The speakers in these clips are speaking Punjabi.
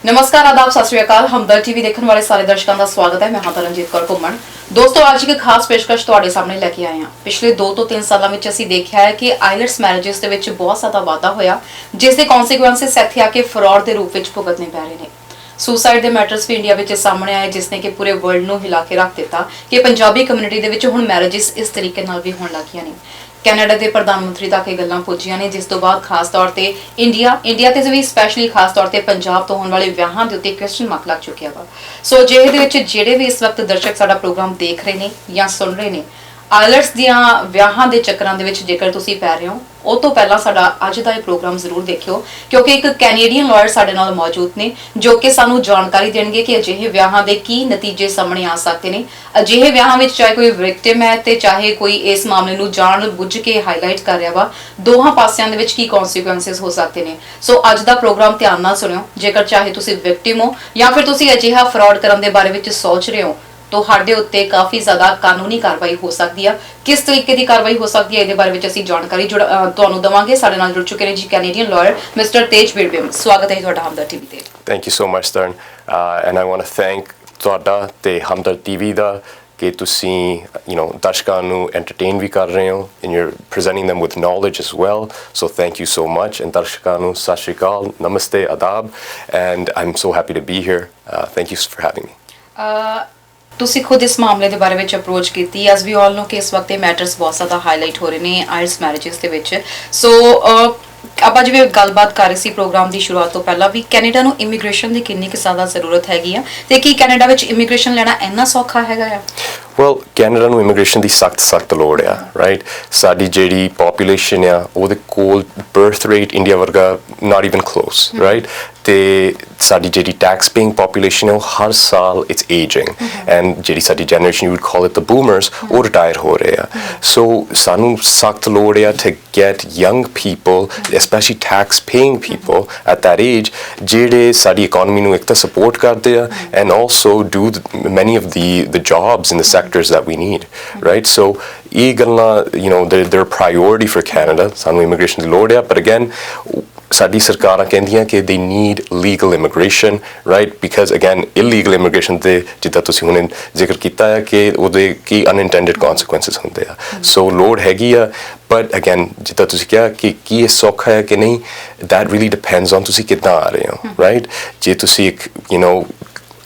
नमस्कार आदाब सत श्री अकाल हमदर्द टीवी देखने वाले सारे दर्शकों का स्वागत है। मैं हाँ तरनजीत कौर घुम्मण। दोस्तों ਅੱਜ ਇੱਕ ਖਾਸ ਪੇਸ਼ਕਸ਼ ਤੁਹਾਡੇ ਸਾਹਮਣੇ ਲੈ ਕੇ ਆਏ ਹਾਂ। ਪਿਛਲੇ 2 ਤੋਂ 3 ਸਾਲਾਂ ਵਿੱਚ ਅਸੀਂ ਦੇਖਿਆ ਹੈ ਕਿ ਆਈਲੈਟਸ ਮੈਰਿजेस ਦੇ ਵਿੱਚ ਬਹੁਤ ਜ਼ਿਆਦਾ ਵਾਧਾ ਹੋਇਆ, ਜਿਸ ਦੇ ਕਨਸੀਕੁਐਂਸਸ ਇੱਥੇ ਆ ਕੇ ਫਰਾਡ ਦੇ ਰੂਪ ਵਿੱਚ ਭੁਗਤਣੇ ਪੈ ਰਹੇ ਨੇ। ਸੁਸਾਈਡ ਦੇ ਮੈਟਰਸ ਵੀ ਇੰਡੀਆ ਵਿੱਚ ਸਾਹਮਣੇ ਆਏ, ਜਿਸ ਨੇ ਕਿ ਪੂਰੇ ਵਰਲਡ ਨੂੰ ਹਿਲਾ ਕੇ ਰੱਖ ਦਿੱਤਾ ਕਿ ਪੰਜਾਬੀ ਕਮਿਊਨਿਟੀ ਦੇ ਵਿੱਚ ਹੁਣ ਮੈਰਿजेस ਇਸ ਤਰੀਕੇ ਨਾਲ ਵੀ ਹੋਣ ਲੱਗੀਆਂ ਨੇ। ਕੈਨੇਡਾ ਦੇ ਪ੍ਰਧਾਨ ਮੰਤਰੀ ਤੱਕ ਇਹ ਗੱਲਾਂ ਪਹੁੰਚੀਆਂ ਨੇ, ਜਿਸ ਤੋਂ ਬਾਅਦ ਖਾਸ ਤੌਰ ਤੇ ਇੰਡੀਆ ਤੇ ਵੀ ਸਪੈਸ਼ਲੀ ਖਾਸ ਤੌਰ ਤੇ ਪੰਜਾਬ ਤੋਂ ਹੋਣ ਵਾਲੇ ਵਿਆਹਾਂ ਦੇ ਉੱਤੇ ਕੁਐਸਚਨ ਮਾਰਕ ਲੱਗ ਚੁੱਕਿਆ ਵਾ। ਸੋ ਜਿਹੇ ਦੇ ਵਿੱਚ ਜਿਹੜੇ ਵੀ ਇਸ ਵਕਤ ਦਰਸ਼ਕ ਸਾਡਾ ਪ੍ਰੋਗਰਾਮ ਦੇਖ ਰਹੇ ਨੇ ਜਾਂ ਸੁਣ ਰਹੇ ਨੇ, ਆਈਲੈਟਸ ਦੀਆਂ ਵਿਆਹਾਂ ਦੇ ਚੱਕਰਾਂ ਦੇ ਵਿੱਚ ਜੇਕਰ ਤੁਸੀਂ ਪੈ ਰਹੇ ਹੋ, ਉਹ ਤੋਂ ਪਹਿਲਾਂ ਸਾਡਾ ਅੱਜ ਦਾ ਇਹ ਪ੍ਰੋਗਰਾਮ ਜ਼ਰੂਰ ਦੇਖਿਓ, ਕਿਉਂਕਿ ਇੱਕ ਕੈਨੇਡੀਅਨ ਲਾਇਰ ਸਾਡੇ ਨਾਲ ਮੌਜੂਦ ਨੇ ਜੋ ਕਿ ਸਾਨੂੰ ਜਾਣਕਾਰੀ ਦੇਣਗੇ ਕਿ ਅਜਿਹੇ ਵਿਆਹਾਂ ਦੇ ਕੀ ਨਤੀਜੇ ਸਾਹਮਣੇ ਆ ਸਕਦੇ ਨੇ। ਅਜਿਹੇ ਵਿਆਹਾਂ ਵਿੱਚ ਚਾਹੇ ਕੋਈ ਵਿਕਟਿਮ ਹੈ ਤੇ ਚਾਹੇ ਕੋਈ ਇਸ ਮਾਮਲੇ ਨੂੰ ਜਾਣ ਬੁੱਝ ਕੇ ਹਾਈਲਾਈਟ ਕਰ ਰਿਹਾ ਵਾ, ਦੋਹਾਂ ਪਾਸਿਆਂ ਦੇ ਵਿੱਚ ਕੀ ਕਨਸੀਕੁਐਂਸਸ ਹੋ ਸਕਦੇ ਨੇ। ਸੋ ਅੱਜ ਦਾ ਪ੍ਰੋਗਰਾਮ ਧਿਆਨ ਨਾਲ ਸੁਣਿਓ। ਜੇਕਰ ਚਾਹੇ ਤੁਸੀਂ ਵਿਕਟਿਮ ਹੋ ਜਾਂ ਫਿਰ ਤੁਸੀਂ ਅਜਿਹਾ ਫਰਾਡ ਕਰਨ ਦੇ ਬਾਰੇ ਵਿੱਚ ਸੋਚ ਰਹੇ ਹੋ, ਤੁਹਾਡੇ ਉੱਤੇ ਕਾਫੀ ਜ਼ਿਆਦਾ ਕਾਨੂੰਨੀ ਕਾਰਵਾਈ ਹੋ ਸਕਦੀ ਆ। ਕਿਸ ਤਰੀਕੇ ਦੀ ਕਾਰਵਾਈ ਹੋ ਸਕਦੀ ਹੈ, ਇਹਦੇ ਬਾਰੇ ਵਿੱਚ ਅਸੀਂ ਜਾਣਕਾਰੀ ਤੁਹਾਨੂੰ ਦਵਾਂਗੇ। ਸਾਡੇ ਨਾਲ ਜੁੜ ਚੁੱਕੇ ਨੇ ਜੀ ਕੈਨੇਡੀਅਨ ਲਾਇਰ ਮਿਸਟਰ ਤੇਜ ਬਿਰਬਿਮ। ਸਵਾਗਤ ਹੈ ਤੁਹਾਡਾ ਹਮਦਰਦ ਟੀਵੀ ਤੇ। Thank you so much, Stern. And I want to thank ਤੁਹਾਡਾ ਤੇ ਹਮਦਰਦ ਟੀਵੀ ਦਾ ਕਿ ਤੁਸੀਂ ਦਰਸ਼ਕਾਂ ਨੂੰ entertain ਵੀ ਕਰ ਰਹੇ ਹੋ and you're presenting them with knowledge as well. So thank you so much. And ਦਰਸ਼ਕਾਂ ਨੂੰ ਸਤਿ ਸ਼੍ਰੀ ਅਕਾਲ, ਨਮਸਤੇ, ਆਦਾਬ. And I'm so happy to be here. Thank you for having me. ਤੁਸੀਂ ਖੁਦ ਇਸ ਮਾਮਲੇ ਦੇ ਬਾਰੇ ਵਿੱਚ ਅਪਰੋਚ ਕੀਤੀ, ਐਸ ਵੀ ਆਲ ਨੋ ਕਿ ਇਸ ਵਕਤ ਇਹ ਮੈਟਰਸ ਬਹੁਤ ਜ਼ਿਆਦਾ ਹਾਈਲਾਈਟ ਹੋ ਰਹੇ ਨੇ ਆਈਲਟਸ ਮੈਰਿजेस ਦੇ ਵਿੱਚ। ਸੋ ਆਪਾਂ ਜਿਵੇਂ ਗੱਲਬਾਤ ਕਰ ਰਹੇ ਸੀ ਪ੍ਰੋਗਰਾਮ ਦੀ ਸ਼ੁਰੂਆਤ ਤੋਂ ਪਹਿਲਾਂ ਵੀ, ਕੈਨੇਡਾ ਨੂੰ ਇਮੀਗ੍ਰੇਸ਼ਨ ਦੀ ਕਿੰਨੀ ਕੁ ਜ਼ਿਆਦਾ ਜ਼ਰੂਰਤ ਹੈਗੀ ਆ ਤੇ ਕੀ ਕੈਨੇਡਾ ਵਿੱਚ ਇਮੀਗ੍ਰੇਸ਼ਨ ਲੈਣਾ ਇੰਨਾ ਸੌਖਾ ਹੈਗਾ ਆ? ਵੈਲ, ਕੈਨੇਡਾ ਨੂੰ ਇਮੀਗ੍ਰੇਸ਼ਨ ਦੀ ਸਖਤ ਲੋੜ ਆ, ਰਾਈਟ। ਸਾਡੀ ਜਿਹੜੀ ਪੋਪੂਲੇਸ਼ਨ ਆ ਉਹਦੇ ਕੋਲ ਬਰਥ ਰੇਟ ਇੰਡੀਆ ਵਰਗਾ ਨਾਟ ਇਵਨ ਕਲੋਸ, ਰਾਈਟ। ਤੇ ਸਾਡੀ ਜਿਹੜੀ ਟੈਕਸ ਪੇਇੰਗ ਪੋਪੂਲੇਸ਼ਨ ਹੈ ਉਹ ਹਰ ਸਾਲ ਇਟਸ ਏਜਿੰਗ ਐਂਡ ਜਿਹੜੀ ਸਾਡੀ generation you would call it the boomers, ਉਹ ਰਿਟਾਇਰ ਹੋ ਰਹੇ ਆ। ਸੋ ਸਾਨੂੰ ਸਖਤ ਲੋੜ ਆ to get young people, especially tax paying people at that age, ਜਿਹੜੇ ਸਾਡੀ ਇਕਨੋਮੀ ਨੂੰ ਇੱਕ ਤਾਂ ਸਪੋਰਟ ਕਰਦੇ ਆ and also do many of the jobs in the sectors that we need, right? So ਇਹ ਗੱਲਾਂ they're a priority for Canada. ਸਾਨੂੰ ਇਮੀਗ੍ਰੇਸ਼ਨ ਦੀ ਲੋੜ ਆ, but again ਸਾਡੀ ਸਰਕਾਰਾਂ ਕਹਿੰਦੀਆਂ ਕਿ they need legal immigration, right? Because again illegal immigration ਦੇ ਜਿੱਦਾਂ ਤੁਸੀਂ ਹੁਣ ਜ਼ਿਕਰ ਕੀਤਾ ਹੈ ਕਿ ਉਹਦੇ ਕੀ unintended consequences ਹੁੰਦੇ ਆ। ਸੋ ਲੋੜ ਹੈਗੀ ਆ, but again ਜਿੱਦਾਂ ਤੁਸੀਂ ਕਿਹਾ ਕਿ ਕੀ ਇਹ ਸੌਖਾ ਹੈ ਕਿ ਨਹੀਂ, that really depends on ਤੁਸੀਂ ਕਿੱਦਾਂ ਆ ਰਹੇ ਹੋ, right? ਜੇ ਤੁਸੀਂ ਇੱਕ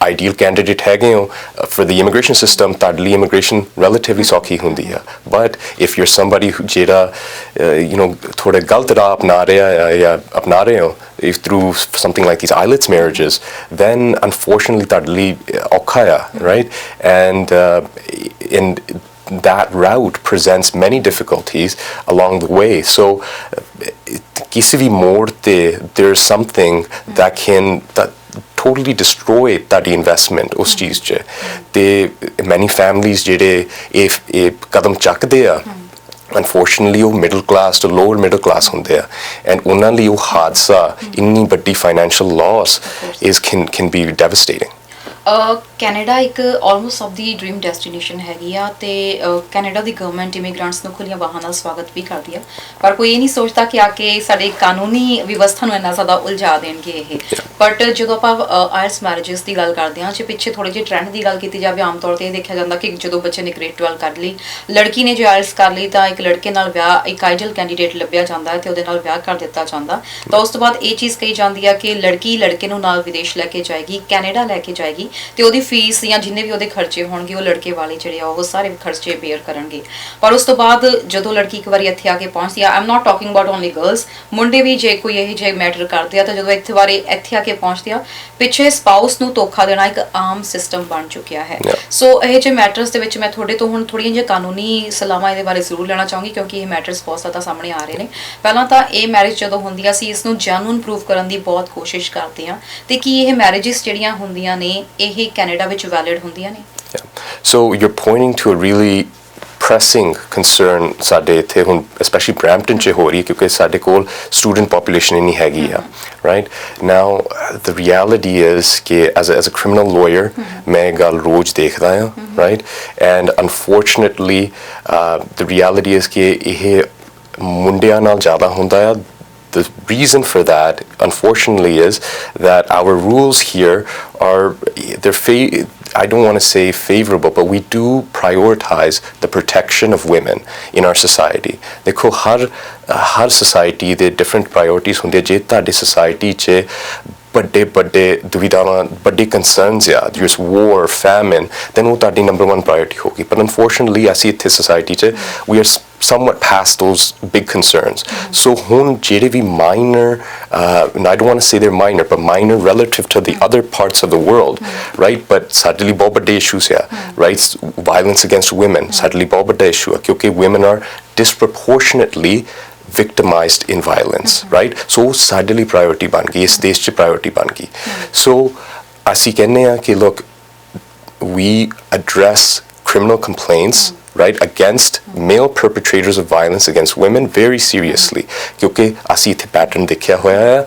ideal candidate ਹੈਗੇ ਹੋ for the immigration system, ਤੁਹਾਡੇ ਲਈ immigration relatively ਸੌਖੀ ਹੁੰਦੀ ਆ। but if you're somebody who ਜਿਹੜਾ ਥੋੜਾ ਗਲਤ ਰਾਹ ਅਪਣਾ ਰਿਹਾ ਜਾਂ ਅਪਣਾ ਰਹੇ ਹੋ through something like these IELTS marriages, then unfortunately ਤੁਹਾਡੇ ਲਈ ਔਖਾ ਆ, right? And that route presents many difficulties along the way. So ਕਿਸੇ ਵੀ ਮੋੜ ਤੇ there's something that totally destroy that investment ਉਸ ਚੀਜ਼ 'ਚ। ਤੇ many families ਜਿਹੜੇ ਇਹ ਕਦਮ ਚੱਕਦੇ ਆ, unfortunately ਉਹ middle class to lower middle class ਹੁੰਦੇ ਆ, and ਉਹਨਾਂ ਲਈ ਉਹ ਹਾਦਸਾ, ਇੰਨੀ ਵੱਡੀ financial loss can be devastating. Canada ਇੱਕ ਆਲਮੋਸਟ ਸਭ ਦੀ ਡ੍ਰੀਮ ਡੈਸਟੀਨੇਸ਼ਨ ਹੈਗੀ ਆ ਤੇ ਕੈਨੇਡਾ ਦੀ ਗਵਰਨਮੈਂਟ ਇਮੀਗ੍ਰੈਂਟਸ ਨੂੰ ਖੁੱਲੀਆਂ ਬਾਹਾਂ ਨਾਲ ਸਵਾਗਤ ਵੀ ਕਰਦੀ ਆ, ਪਰ ਕੋਈ ਇਹ ਨਹੀਂ ਸੋਚਦਾ ਕਿ ਆ ਕੇ ਸਾਡੇ ਕਾਨੂੰਨੀ ਵਿਵਸਥਾ ਨੂੰ ਇੰਨਾ ਜ਼ਿਆਦਾ ਉਲਝਾ ਦੇਣਗੇ ਇਹ। ਬਟ ਜਦੋਂ ਆਪਾਂ ਆਈਲਟਸ ਮੈਰਿजेस ਦੀ ਗੱਲ ਕਰਦੇ ਹਾਂ, ਜੇ ਪਿੱਛੇ ਥੋੜੇ ਜਿਹੇ ਟ੍ਰੈਂਡ ਦੀ ਗੱਲ ਕੀਤੀ ਜਾਵੇ, ਆਮ ਤੌਰ ਤੇ ਇਹ ਦੇਖਿਆ ਜਾਂਦਾ ਕਿ ਜਦੋਂ ਬੱਚੇ ਨੇ ਗ੍ਰੇਡ 12 ਕਰ ਲਈ, ਲੜਕੀ ਨੇ ਜੇ ਆਈਲਟਸ ਕਰ ਲਈ ਤਾਂ ਇੱਕ ਲੜਕੇ ਨਾਲ ਵਿਆਹ, ਇੱਕ ਆਈਡੀਅਲ ਕੈਂਡੀਡੇਟ ਲੱਭਿਆ ਜਾਂਦਾ ਹੈ ਤੇ ਉਹਦੇ ਨਾਲ ਵਿਆਹ ਕਰ ਦਿੱਤਾ ਜਾਂਦਾ। ਤਾਂ ਉਸ ਤੋਂ ਬਾਅਦ ਇਹ ਚੀਜ਼ ਕਹੀ ਜਾਂਦੀ ਆ ਕਿ ਲੜਕੀ ਲੜਕੇ ਨੂੰ ਨਾਲ ਵਿਦੇਸ਼ ਲੈ ਕੇ ਜਾਏਗੀ, ਕੈਨੇਡਾ ਲੈ ਕੇ ਜਾਏਗੀ ਤੇ ਉਹਦੀ ਫੀਸ ਜਾਂ ਜਿੰਨੇ ਵੀ ਉਹਦੇ ਖਰਚੇ ਹੋਣਗੇ ਉਹ ਲੜਕੇ ਵਾਲੇ ਜਿਹੜੇ ਆ ਉਹ ਸਾਰੇ ਖਰਚੇ ਬੇਅਰ ਕਰਨਗੇ। ਪਰ ਉਸ ਤੋਂ ਬਾਅਦ ਜਦੋਂ ਲੜਕੀ ਇੱਕ ਵਾਰੀ ਇੱਥੇ ਆ ਕੇ ਪਹੁੰਚਦੀ ਆ, I am not talking about only girls, ਮੁੰਡੇ ਵੀ ਜੇ ਕੋਈ ਇਹ ਜਿਹੇ ਮੈਟਰ ਕਰਦੇ ਆ ਤਾਂ ਜਦੋਂ ਇੱਥੇ ਆ ਕੇ ਪਹੁੰਚਦੇ ਆ, ਪਿੱਛੇ ਸਪਾਊਸ ਨੂੰ ਧੋਖਾ ਦੇਣਾ ਇੱਕ ਆਮ ਸਿਸਟਮ ਬਣ ਚੁੱਕਿਆ ਹੈ। ਸੋ ਇਹ ਜਿਹੇ ਮੈਟਰਸ ਦੇ ਵਿੱਚ ਮੈਂ ਤੁਹਾਡੇ ਤੋਂ ਹੁਣ ਥੋੜ੍ਹੀਆਂ ਜਿਹੀਆਂ ਕਾਨੂੰਨੀ ਸਲਾਹਾਂ ਇਹਦੇ ਬਾਰੇ ਜ਼ਰੂਰ ਲੈਣਾ ਚਾਹੂੰਗੀ, ਕਿਉਂਕਿ ਇਹ ਮੈਟਰਸ ਬਹੁਤ ਜ਼ਿਆਦਾ ਸਾਹਮਣੇ ਆ ਰਹੇ ਨੇ। ਪਹਿਲਾਂ ਤਾਂ ਇਹ ਮੈਰਿਜ ਜਦੋਂ ਹੁੰਦੀ ਆ, ਅਸੀਂ ਇਸ ਨੂੰ ਜੈਨੂਇਨ ਪ੍ਰੂਵ ਕਰਨ ਦੀ ਬਹੁਤ ਕੋਸ਼ਿਸ਼ ਕਰਦੇ ਹਾਂ ਤੇ ਕੀ ਇਹ ਮੈਰਿजेस ਜਿਹੜੀਆਂ ਹੁੰਦੀਆਂ ਨੇ ਇਹ ਕੈਨੇਡਾ ਵਿੱਚ ਵੈਲਿਡ ਹੁੰਦੀਆਂ ਨੇ? So you're pointing to a really pressing concern ਸਾਡੇ ਇੱਥੇ ਹੁਣ especially Brampton 'ਚ ਹੋ ਰਹੀ, ਕਿਉਂਕਿ ਸਾਡੇ ਕੋਲ student population ਇੰਨੀ ਹੈਗੀ ਆ, right? Now the reality is ਕਿ as a criminal lawyer ਮੈਂ ਇਹ ਗੱਲ ਰੋਜ਼ ਦੇਖਦਾ ਹਾਂ, right? And unfortunately the reality is ਕਿ ਇਹ ਮੁੰਡਿਆਂ ਨਾਲ ਜ਼ਿਆਦਾ ਹੁੰਦਾ ਆ the reason for that, unfortunately, is that our rules here I don't want to say favorable, but we do prioritize the protection of women in our society. देखो हर society ਦੇ different priorities ਹੁੰਦੇ ਜੇ ਤੁਹਾਡੀ society 'ਚ ਵੱਡੇ ਦੁਵਿਧਾਵਾਂ ਵੱਡੇ concerns ਆ ਜਿਸ war famine then ਉਹ ਤੁਹਾਡੀ number one priority ਹੋਗੀ but unfortunately ਅਸੀਂ ਇੱਥੇ society 'ਚ we are somewhat past those big concerns so ਹੁਣ ਜਿਹੜੇ ਵੀ minor and I don't want to say they're minor but minor relative to the other parts of the world right but ਸਾਡੇ ਲਈ ਬਹੁਤ ਵੱਡੇ issues ਆ right violence against women ਸਾਡੇ ਲਈ ਬਹੁਤ ਵੱਡਾ issue ਆ ਕਿਉਂਕਿ women are disproportionately victimized in violence right so ਸਾਡੇ ਲਈ priority ਬਣ ਗਈ ਇਸ ਦੇਸ਼ 'ਚ priority ਬਣ ਗਈ so ਅਸੀਂ ਕਹਿੰਦੇ ਆ ਕਿ look we address criminal complaints right against male perpetrators of violence against women very seriously ਕਿਉਂਕਿ ਅਸੀਂ ਇੱਥੇ pattern ਦੇਖਿਆ ਹੋਇਆ ਹੈ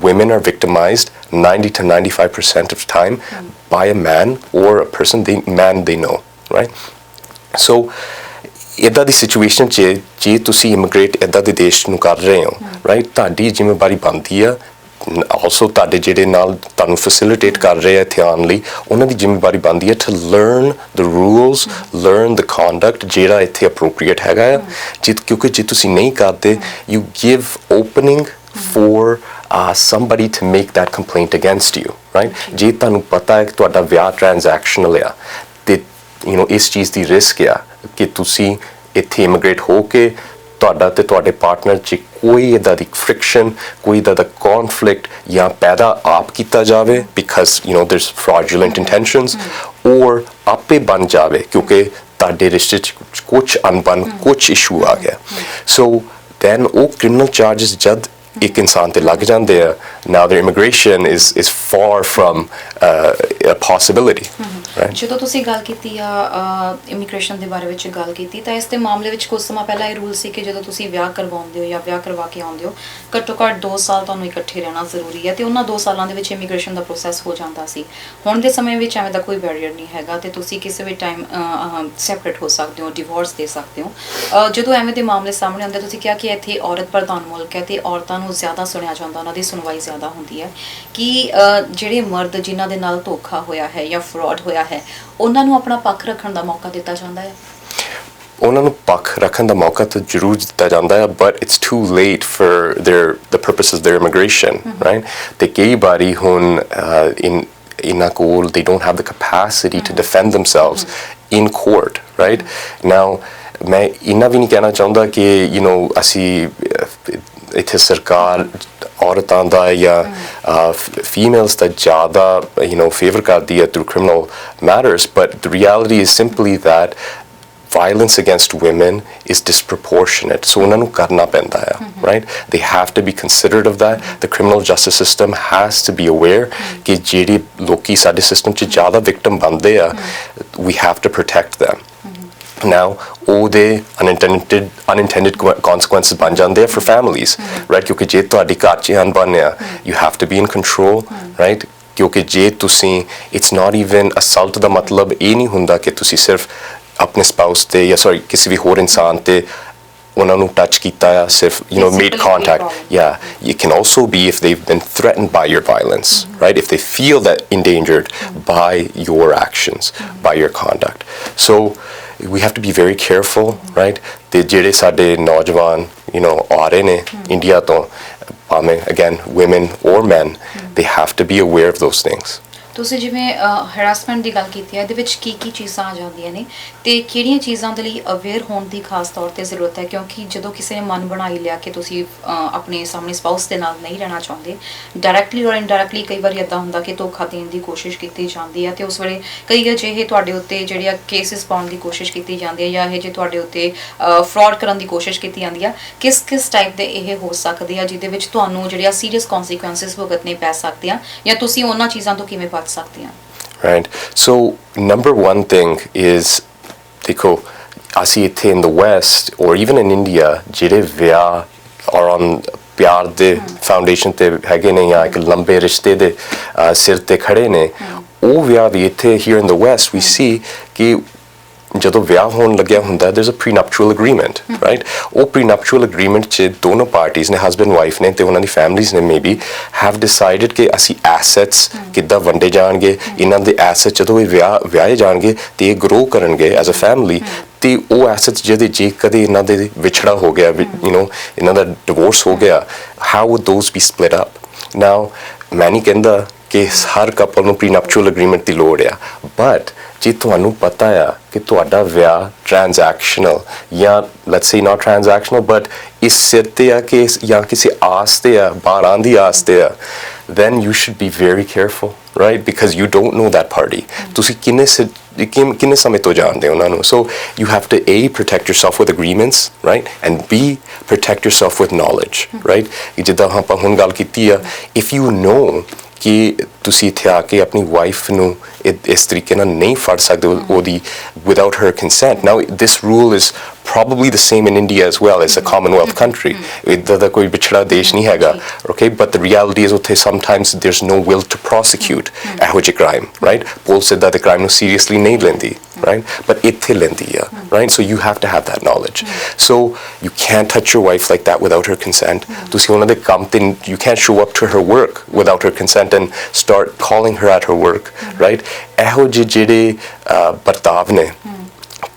women are victimized 90 to 95% of time by a man or a person they know right so ਇੱਦਾਂ ਦੀ ਸਿਚੁਏਸ਼ਨ 'ਚ ਜੇ ਤੁਸੀਂ ਇਮੀਗ੍ਰੇਟ ਇੱਦਾਂ ਦੇ ਦੇਸ਼ ਨੂੰ ਕਰ ਰਹੇ ਹੋ ਰਾਈਟ ਤੁਹਾਡੀ ਜ਼ਿੰਮੇਵਾਰੀ ਬਣਦੀ ਆ ਆਲਸੋ ਤੁਹਾਡੇ ਜਿਹੜੇ ਨਾਲ ਤੁਹਾਨੂੰ ਫੈਸਿਲਿਟੇਟ ਕਰ ਰਹੇ ਆ ਇੱਥੇ ਆਉਣ ਲਈ ਉਹਨਾਂ ਦੀ ਜ਼ਿੰਮੇਵਾਰੀ ਬਣਦੀ ਆ to learn the rules learn the conduct ਜਿਹੜਾ ਇੱਥੇ ਅਪਰੋਪਰੀਏਟ ਹੈਗਾ ਆ ਕਿਉਂਕਿ ਜੇ ਤੁਸੀਂ ਨਹੀਂ ਕਰਦੇ you give opening for somebody to make that complaint against you right ਜੇ ਤੁਹਾਨੂੰ ਪਤਾ ਹੈ ਕਿ ਤੁਹਾਡਾ ਵਿਆਹ ਟ੍ਰਾਂਜੈਕਸ਼ਨਲ ਆ ਤੇ ਇਸ ਚੀਜ਼ ਦੀ ਰਿਸਕ ਆ ਕਿ ਤੁਸੀਂ ਇੱਥੇ ਇਮੀਗ੍ਰੇਟ ਹੋ ਕੇ ਤੁਹਾਡਾ ਤੇ ਤੁਹਾਡੇ ਪਾਰਟਨਰ 'ਚ ਕੋਈ ਇੱਦਾਂ ਦੀ ਫ੍ਰਿਕਸ਼ਨ ਕੋਈ ਇੱਦਾਂ ਦਾ ਕੌਨਫਲਿਕਟ ਜਾਂ ਪੈਦਾ ਆਪ ਕੀਤਾ ਜਾਵੇ because there's fraudulent intentions or ਆਪੇ ਬਣ ਜਾਵੇ ਕਿਉਂਕਿ ਤੁਹਾਡੇ ਰਿਸ਼ਤੇ 'ਚ ਕੁਛ ਅਣਬਣ ਕੁਛ ਇਸ਼ੂ ਆ ਗਿਆ ਸੋ ਦੈਨ ਉਹ ਕ੍ਰਿਮੀਨਲ ਚਾਰਜਸ ਜਦ ਇੱਕ ਇਨਸਾਨ ਤੇ ਲੱਗ ਜਾਂਦੇ ਆ now their immigration is far from a possibility ਜਦੋਂ ਤੁਸੀਂ ਗੱਲ ਕੀਤੀ ਆ ਇਮੀਗ੍ਰੇਸ਼ਨ ਦੇ ਬਾਰੇ ਵਿੱਚ ਗੱਲ ਕੀਤੀ ਤਾਂ ਇਸ ਦੇ ਮਾਮਲੇ ਵਿੱਚ ਕੁਝ ਸਮਾਂ ਪਹਿਲਾਂ ਇਹ ਰੂਲ ਸੀ ਕਿ ਜਦੋਂ ਤੁਸੀਂ ਵਿਆਹ ਕਰਵਾਉਂਦੇ ਹੋ ਜਾਂ ਵਿਆਹ ਕਰਵਾ ਕੇ ਆਉਂਦੇ ਹੋ ਘੱਟੋ ਘੱਟ 2 ਸਾਲ ਤੁਹਾਨੂੰ ਇਕੱਠੇ ਰਹਿਣਾ ਜ਼ਰੂਰੀ ਹੈ ਤੇ ਉਹਨਾਂ 2 ਸਾਲਾਂ ਦੇ ਵਿੱਚ ਇਮੀਗ੍ਰੇਸ਼ਨ ਦਾ ਪ੍ਰੋਸੈਸ ਹੋ ਜਾਂਦਾ ਸੀ ਹੁਣ ਦੇ ਸਮੇਂ ਵਿੱਚ ਐਵੇਂ ਦਾ ਕੋਈ ਬੈਰੀਅਰ ਨਹੀਂ ਹੈਗਾ ਤੇ ਤੁਸੀਂ ਕਿਸੇ ਵੀ ਟਾਈਮ ਸੈਪਰੇਟ ਹੋ ਸਕਦੇ ਹੋ ਡਿਵੋਰਸ ਦੇ ਸਕਦੇ ਹੋ ਜਦੋਂ ਐਵੇਂ ਦੇ ਮਾਮਲੇ ਸਾਹਮਣੇ ਆਉਂਦੇ ਤੁਸੀਂ ਕਿਹਾ ਕਿ ਇੱਥੇ ਔਰਤ ਪ੍ਰਧਾਨ ਮੁਲਕ ਹੈ ਤੇ ਔਰਤਾਂ ਨੂੰ ਜ਼ਿਆਦਾ ਸੁਣਿਆ ਜਾਂਦਾ ਉਹਨਾਂ ਦੀ ਸੁਣਵਾਈ ਜ਼ਿਆਦਾ ਹੁੰਦੀ ਹੈ ਕਿ ਜਿਹੜੇ ਮਰਦ ਜਿਨ੍ਹਾਂ ਦੇ ਨਾਲ ਧੋਖਾ ਹੋਇਆ ਹੈ ਜਾਂ ਫਰਾਡ ਹੋਇਆ ਹੈ ਉਹਨਾਂ ਨੂੰ ਆਪਣਾ ਪੱਖ ਰੱਖਣ ਦਾ ਮੌਕਾ ਦਿੱਤਾ ਜਾਂਦਾ ਹੈ ਉਹਨਾਂ ਨੂੰ ਪੱਖ ਰੱਖਣ ਦਾ ਮੌਕਾ ਤਾਂ ਜ਼ਰੂਰ ਦਿੱਤਾ ਜਾਂਦਾ ਹੈ but it's too late for the purposes of their immigration right ਤੇ ਕਈ ਵਾਰੀ ਹੁਣ ਇਹਨਾਂ ਕੋਲ they don't have the capacity to defend themselves in court right now ਮੈਂ ਇਹਨਾਂ ਵੀ ਨਹੀਂ ਕਹਿਣਾ ਚਾਹੁੰਦਾ ਕਿ ਅਸੀਂ ਇੱਥੇ ਸਰਕਾਰ ਔਰਤਾਂ ਦਾ ਜਾਂ ਫੀਮੇਲਸ ਦਾ ਜ਼ਿਆਦਾ ਫੇਵਰ ਕਰਦੀ ਹੈ through criminal matters but the reality is simply that violence against women is disproportionate so ਉਹਨਾਂ ਨੂੰ ਕਰਨਾ ਪੈਂਦਾ ਹੈ right they have to be considerate of that the criminal justice system has to be aware ਕਿ ਜਿਹੜੇ ਲੋਕੀ ਸਾਡੇ ਸਿਸਟਮ 'ਚ ਜ਼ਿਆਦਾ victim ਬਣਦੇ ਆ we have to protect them now ਉਹਦੇ unintended consequences ਬਣ ਜਾਂਦੇ ਆ for families right ਕਿਉਂਕਿ ਜੇ ਤੁਹਾਡੀ ਘਰ 'ਚ ਅਣਬਣ ਆ you have to be in control right ਕਿਉਂਕਿ ਜੇ ਤੁਸੀਂ it's not even assault ਦਾ ਮਤਲਬ ਇਹ ਨਹੀਂ ਹੁੰਦਾ ਕਿ ਤੁਸੀਂ ਸਿਰਫ ਆਪਣੇ ਸਪਾਊਸ ਤੇ ਜਾਂ ਸੌਰੀ ਕਿਸੇ ਵੀ ਹੋਰ ਇਨਸਾਨ ਤੇ ਉਹਨਾਂ ਨੂੰ ਟੱਚ ਕੀਤਾ ਆ ਸਿਰਫ made contact yeah it can also be if they've been threatened by your violence right if they feel that endangered by your actions by your conduct so we have to be very careful right ਤੇ ਜਿਹੜੇ ਸਾਡੇ ਨੌਜਵਾਨ ਆ ਰਹੇ ਨੇ ਇੰਡੀਆ ਤੋਂ ਭਾਵੇਂ again women or men they have to be aware of those things ਤੁਸੀਂ ਜਿਵੇਂ ਹਰਾਸਮੈਂਟ ਦੀ ਗੱਲ ਕੀਤੀ ਹੈ ਇਹਦੇ ਵਿੱਚ ਕੀ ਚੀਜ਼ਾਂ ਆ ਜਾਂਦੀਆਂ ਨੇ ਤੇ ਕਿਹੜੀਆਂ ਚੀਜ਼ਾਂ ਦੇ ਲਈ ਅਵੇਅਰ ਹੋਣ ਦੀ ਖਾਸ ਤੌਰ ਤੇ ਜ਼ਰੂਰਤ ਹੈ ਕਿਉਂਕਿ ਜਦੋਂ ਕਿਸੇ ਨੇ ਮਨ ਬਣਾਈ ਲਿਆ ਕਿ ਤੁਸੀਂ ਆਪਣੇ ਸਾਹਮਣੇ ਸਪਾਊਸ ਦੇ ਨਾਲ ਨਹੀਂ ਰਹਿਣਾ ਚਾਹੁੰਦੇ ਡਾਇਰੈਕਟਲੀ ਔਰ ਇਨਡਾਇਰੈਕਟਲੀ ਕਈ ਵਾਰੀ ਇੱਦਾਂ ਹੁੰਦਾ ਕਿ ਧੋਖਾ ਦੇਣ ਦੀ ਕੋਸ਼ਿਸ਼ ਕੀਤੀ ਜਾਂਦੀ ਹੈ ਤੇ ਉਸ ਵੇਲੇ ਕਈ ਅਜਿਹੇ ਤੁਹਾਡੇ ਉੱਤੇ ਜਿਹੜੀਆਂ ਕੇਸਿਸ ਪਾਉਣ ਦੀ ਕੋਸ਼ਿਸ਼ ਕੀਤੀ ਜਾਂਦੀ ਹੈ ਜਾਂ ਇਹ ਜੇ ਤੁਹਾਡੇ ਉੱਤੇ ਫਰਾਡ ਕਰਨ ਦੀ ਕੋਸ਼ਿਸ਼ ਕੀਤੀ ਜਾਂਦੀ ਆ ਕਿਸ ਟਾਈਪ ਦੇ ਇਹ ਹੋ ਸਕਦੇ ਆ ਜਿਹਦੇ ਵਿੱਚ ਤੁਹਾਨੂੰ ਜਿਹੜੀਆਂ ਸੀਰੀਅਸ ਕਨਸੀਕੁਐਂਸਸ ਭੁਗਤਣੇ ਪੈ ਸਕਦੇ ਆ ਜਾਂ ਤੁਸੀਂ ਉਹਨਾਂ ਚੀਜ਼ਾਂ ਤੋਂ ਕਿਵੇਂ ਬਚ ਸਕਦੇ ਆ right so number one thing is ਦੇਖੋ ਅਸੀਂ ਇੱਥੇ in the west or even in India ਜਿਹੜੇ ਵਿਆਹ or on ਪਿਆਰ ਦੇ ਫਾਊਂਡੇਸ਼ਨ ਤੇ ਹੈਗੇ ਨੇ ਜਾਂ ਇੱਕ ਲੰਬੇ ਰਿਸ਼ਤੇ ਦੇ ਸਿਰ ਤੇ ਖੜੇ ਨੇ ਉਹ ਵਿਆਹ ਵੀ ਇੱਥੇ here in the west we see ਕਿ ਜਦੋਂ ਵਿਆਹ ਹੋਣ ਲੱਗਿਆ ਹੁੰਦਾ there's a prenuptial agreement, right? ਉਹ prenuptial agreement 'ਚ ਦੋਨੋਂ ਪਾਰਟੀਆਂ ਨੇ husband wife ਨੇ ਤੇ ਉਹਨਾਂ ਦੀ families ਨੇ maybe have decided ਕਿ ਅਸੀਂ assets ਕਿੱਦਾਂ ਵੰਡੇ ਜਾਣਗੇ, ਇਹਨਾਂ ਦੇ assets ਜਦੋਂ ਇਹ ਵਿਆਹੇ ਜਾਣਗੇ ਤੇ ਇਹ grow ਕਰਨਗੇ as a family ਤੇ ਉਹ assets ਜਿਹਦੇ ਜੇ ਕਦੇ ਇਹਨਾਂ ਦੇ ਵਿਛੜਾ ਹੋ ਗਿਆ ਇਹਨਾਂ ਦਾ divorce ਹੋ ਗਿਆ, how would those be split up? Now ਮੈਂ ਨਹੀਂ ਕਹਿੰਦਾ ਕਿ ਹਰ ਕਪਲ ਨੂੰ ਪ੍ਰੀਨਪਚੁਅਲ ਅਗਰੀਮੈਂਟ ਦੀ ਲੋੜ ਆ, ਬਟ ਜੇ ਤੁਹਾਨੂੰ ਪਤਾ ਆ ਕਿ ਤੁਹਾਡਾ ਵਿਆਹ ਟ੍ਰਾਂਜੈਕਸ਼ਨਲ ਜਾਂ ਲੈਟਸ ਸੇ ਨਾਟ ਟ੍ਰਾਂਜੈਕਸ਼ਨਲ ਬਟ ਇਸ ਸਿਰ ਤੇ ਆ ਕਿ ਜਾਂ ਕਿਸੇ ਆਸ ਤੇ ਆ, ਬਾਰਾਂ ਦੀ ਆਸ ਤੇ ਆ, then you should be very careful, right? Because you don't know that party. ਤੁਸੀਂ ਕਿੰਨੇ ਸਮੇਂ ਤੋਂ ਜਾਣਦੇ ਹੋ ਉਹਨਾਂ ਨੂੰ, so you have to A, protect yourself with agreements, right? And B, protect yourself with knowledge, right? ਜਿੱਦਾਂ ਆਪਾਂ ਹੁਣ ਗੱਲ ਕੀਤੀ ਆ, if you know ਕਿ ਤੁਸੀਂ ਇੱਥੇ ਆ ਕੇ ਆਪਣੀ ਵਾਈਫ ਨੂੰ ਇਸ ਤਰੀਕੇ ਨਾਲ ਨਹੀਂ ਫੜ ਸਕਦੇ ਉਹਦੀ without her consent. Now this rule is probably the same in India as well. It's a Commonwealth country. ਇੱਦਾਂ ਦਾ ਕੋਈ ਵਿਛੜਾ ਦੇਸ਼ ਨਹੀਂ ਹੈਗਾ, okay? But the reality is ਉੱਥੇ sometimes there's no will to prosecute ਇਹੋ ਜਿਹੇ crime, right? ਪੁਲਿਸ ਇੱਦਾਂ ਦੇ crime ਨੂੰ seriously ਨਹੀਂ ਲੈਂਦੀ, right? But ਇੱਥੇ ਲੈਂਦੀ ਆ, right? So you have to have that knowledge. So you can't touch your wife like that without her consent. ਤੁਸੀਂ ਉਹਨਾਂ ਦੇ ਕੰਮ ਤੇ you can't show up to her work without her consent and start calling her at her work, right? ਇਹੋ ਜਿਹੇ ਜਿਹੜੇ ਬਰਤਾਵ ਨੇ